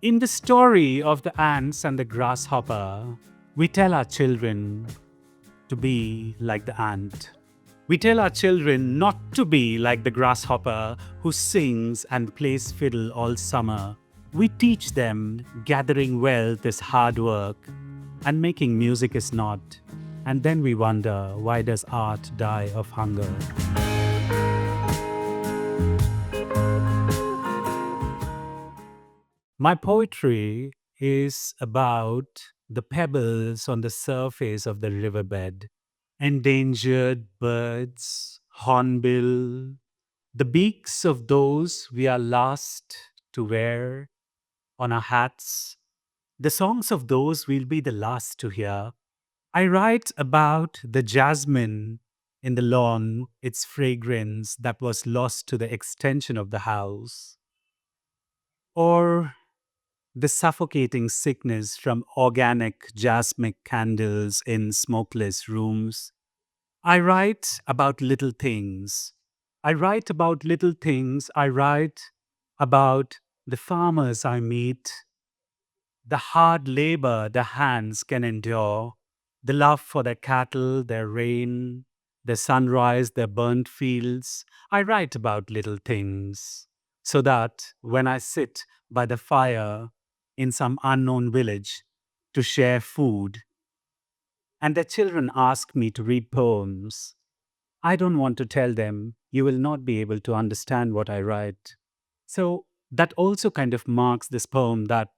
In the story of the ants and the grasshopper, we tell our children to be like the ant. We tell our children not to be like the grasshopper who sings and plays fiddle all summer. We teach them gathering wealth is hard work and making music is not. And then we wonder, why does art die of hunger? My poetry is about the pebbles on the surface of the riverbed, endangered birds, hornbill, the beaks of those we are last to wear on our hats, the songs of those we'll be the last to hear. I write about the jasmine in the lawn, its fragrance that was lost to the extension of the house, or the suffocating sickness from organic jasmine candles in smokeless rooms. I write about little things. I write about little things. I write about the farmers I meet, the hard labor the hands can endure, the love for their cattle, their rain, their sunrise, their burnt fields. I write about little things so that when I sit by the fire in some unknown village to share food and their children ask me to read poems, I don't want to tell them, you will not be able to understand what I write. So that also kind of marks this poem that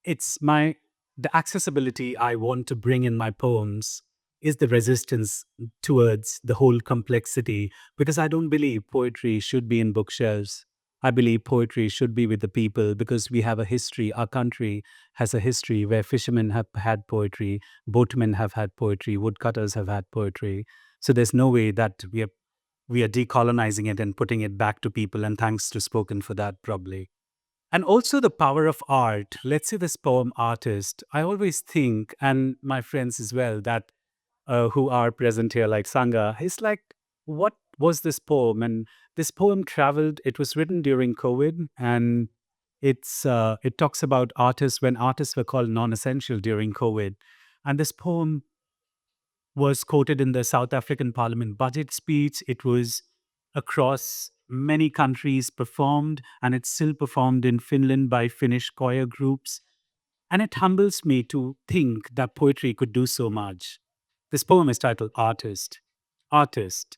it's my the accessibility I want to bring in my poems is the resistance towards the whole complexity, because I don't believe poetry should be in bookshelves. I believe poetry should be with the people because we have a history. Our country has a history where fishermen have had poetry, boatmen have had poetry, woodcutters have had poetry. So there's no way that we are decolonizing it and putting it back to people. And thanks to Spoken for that, probably. And also the power of art. Let's say this poem artist. I always think, and my friends as well, that who are present here, like Sangha, is like, what was this poem? And this poem traveled. It was written during COVID, and it talks about artists when artists were called non-essential during COVID. And this poem was quoted in the South African Parliament budget speech. It was across many countries performed, and it's still performed in Finland by Finnish choir groups. And it humbles me to think that poetry could do so much. This poem is titled Artist. Artist.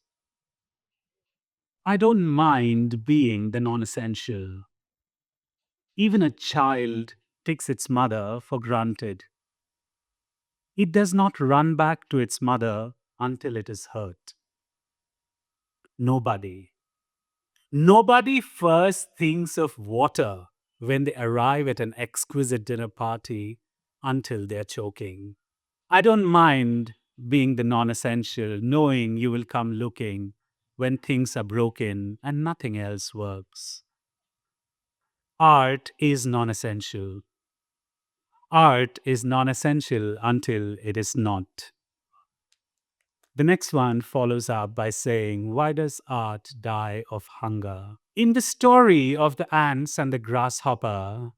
I don't mind being the non essential. Even a child takes its mother for granted. It does not run back to its mother until it is hurt. Nobody. Nobody first thinks of water when they arrive at an exquisite dinner party until they're choking. I don't mind being the non essential, knowing you will come looking when things are broken and nothing else works. Art is non essential. Art is non essential until it is not. The next one follows up by saying, why does art die of hunger? In the story of the ants and the grasshopper,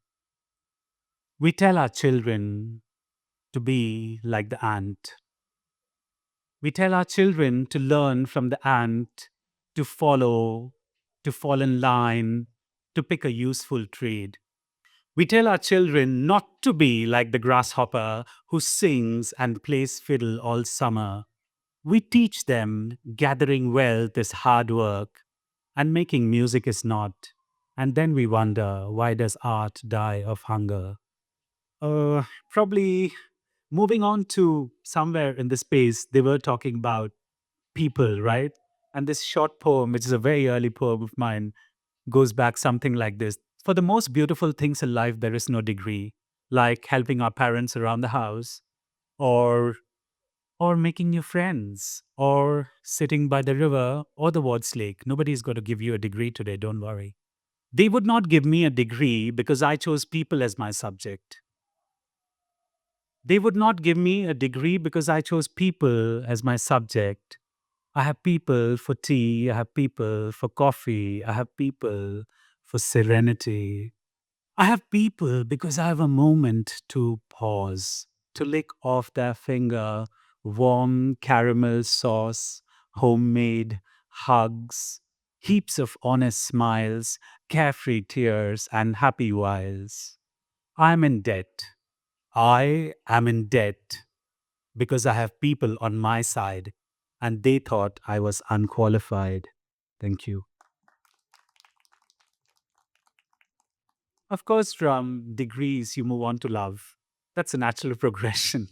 we tell our children to be like the ant. We tell our children to learn from the ant, to follow, to fall in line, to pick a useful trade. We tell our children not to be like the grasshopper who sings and plays fiddle all summer. We teach them gathering wealth is hard work and making music is not. And then we wonder, why does art die of hunger? Probably moving on to somewhere in the space, they were talking about people, right? And this short poem, which is a very early poem of mine, goes back something like this. For the most beautiful things in life, there is no degree, like helping our parents around the house, or making new friends, or sitting by the river or the Wards Lake. Nobody's going to give you a degree today, don't worry. They would not give me a degree because I chose people as my subject. They would not give me a degree because I chose people as my subject. I have people for tea, I have people for coffee, I have people for serenity. I have people because I have a moment to pause, to lick off their finger, warm caramel sauce, homemade hugs, heaps of honest smiles, carefree tears, and happy whiles. I'm in debt. I am in debt because I have people on my side and they thought I was unqualified. Thank you. Of course, from degrees, you move on to love. That's a natural progression.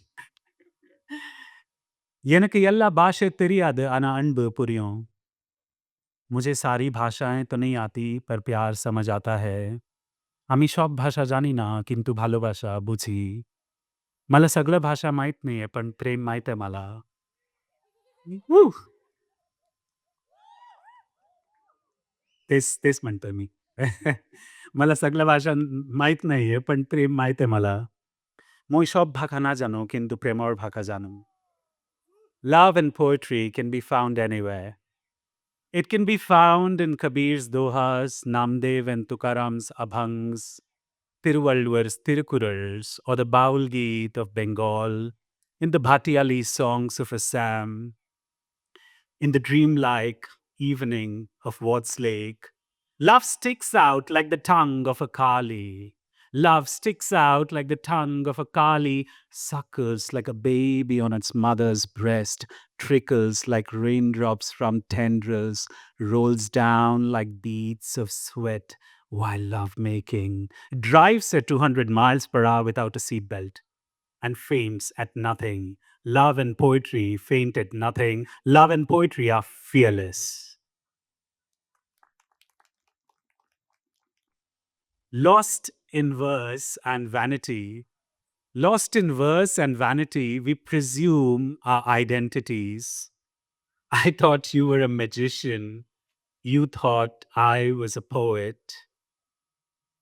எனக்கு எல்லா பாஷை தெரியாது ஆனா அன்பு புரியும் मुझे सारी भाषाएं तो नहीं आती पर प्यार समझ आता है আমি সব ভাষা জানি না কিন্তু ভালোবাসা বুঝি मला सगळं भाषा माहित नाहीये पण प्रेम माहित आहे मला Woo! तेच म्हणतोय मी मला सगळ्या भाषा माहित नाहीये पण प्रेम माहित आहे मला মই সব ভাষা না জানো কিন্তু প্রেমর ভাষা জানো Love and poetry can be found anywhere. It can be found in Kabir's Dohas, Namdev and Tukaram's Abhangs, Tiruvalluvar's Tirukurals, or the Baul Geet of Bengal, in the Bhatiali songs of Assam, in the dreamlike evening of Watts Lake. Love sticks out like the tongue of a Kali. Love sticks out like the tongue of a Kali, suckles like a baby on its mother's breast, trickles like raindrops from tendrils, rolls down like beads of sweat while love making, drives at 200 miles per hour without a seatbelt, and faints at nothing. Love and poetry faint at nothing. Love and poetry are fearless. Lost in verse and vanity, lost in verse and vanity, we presume our identities. I thought you were a magician. You thought I was a poet.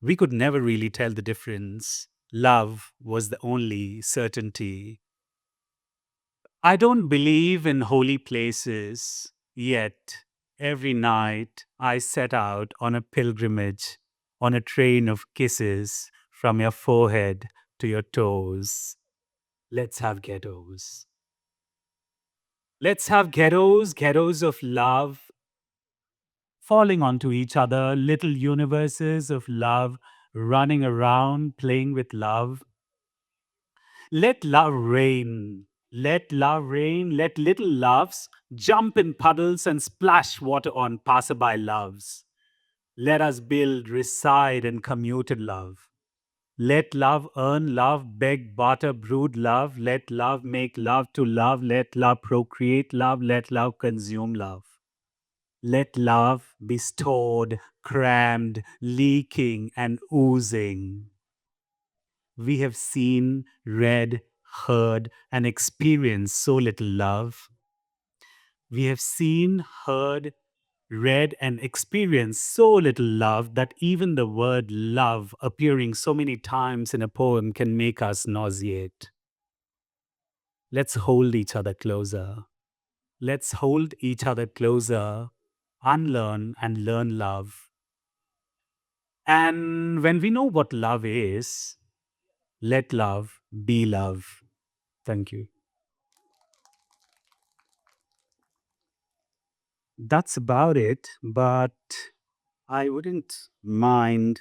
We could never really tell the difference. Love was the only certainty. I don't believe in holy places, yet every night I set out on a pilgrimage, on a train of kisses from your forehead to your toes. Let's have ghettos. Let's have ghettos, ghettos of love, falling onto each other, little universes of love, running around, playing with love. Let love reign. Let love reign. Let little loves jump in puddles and splash water on passerby loves. Let us build, reside, and commute in love. Let love earn love, beg, barter, brood love. Let love make love to love. Let love procreate love. Let love consume love. Let love be stored, crammed, leaking, and oozing. We have seen, read, heard, and experienced so little love. We have seen, heard, read, and experienced so little love that even the word love appearing so many times in a poem can make us nauseate. Let's hold each other closer. Let's hold each other closer, unlearn and learn love. And when we know what love is, let love be love. Thank you. That's about it, but I wouldn't mind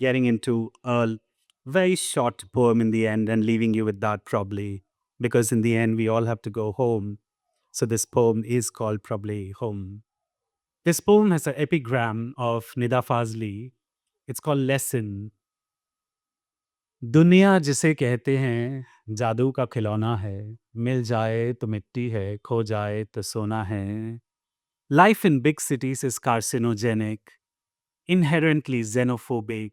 getting into a very short poem in the end and leaving you with that probably, because in the end, we all have to go home. So this poem is called Probably Home. This poem has an epigram of Nida Fazli. It's called Lesson. दुनिया जिसे कहते हैं जादू का खिलौना है मिल जाए तो मिट्टी है खो जाए तो सोना है Life in big cities is carcinogenic, inherently xenophobic.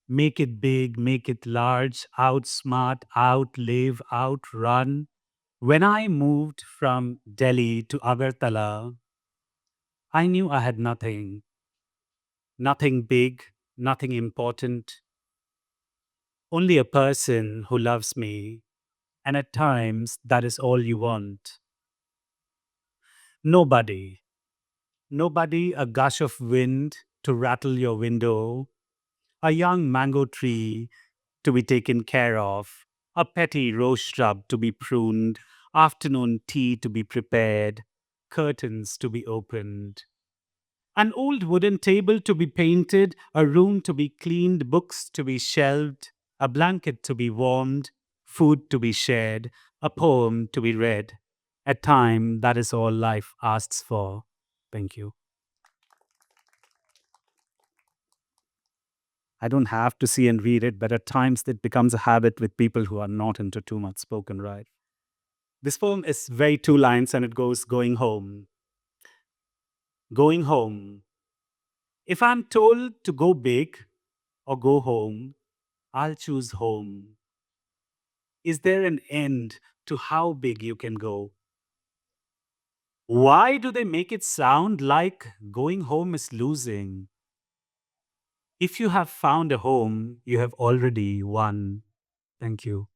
Make it big, make it large, outsmart, outlive, outrun. When I moved from Delhi to Agartala, I knew I had nothing. Nothing big, nothing important. Only a person who loves me. And at times, that is all you want. Nobody. Nobody, a gush of wind to rattle your window. a young mango tree to be taken care of, a petty rose shrub to be pruned, afternoon tea to be prepared, curtains to be opened. An old wooden table to be painted, a room to be cleaned, books to be shelved, a blanket to be warmed, food to be shared, a poem to be read. At time, that is all life asks for. Thank you. I don't have to see and read it, but at times it becomes a habit with people who are not into too much spoken, right? This poem is very two lines and it goes going home. Going home. If I'm told to go big or go home, I'll choose home. Is there an end to how big you can go? Why do they make it sound like going home is losing? If you have found a home, you have already won. Thank you.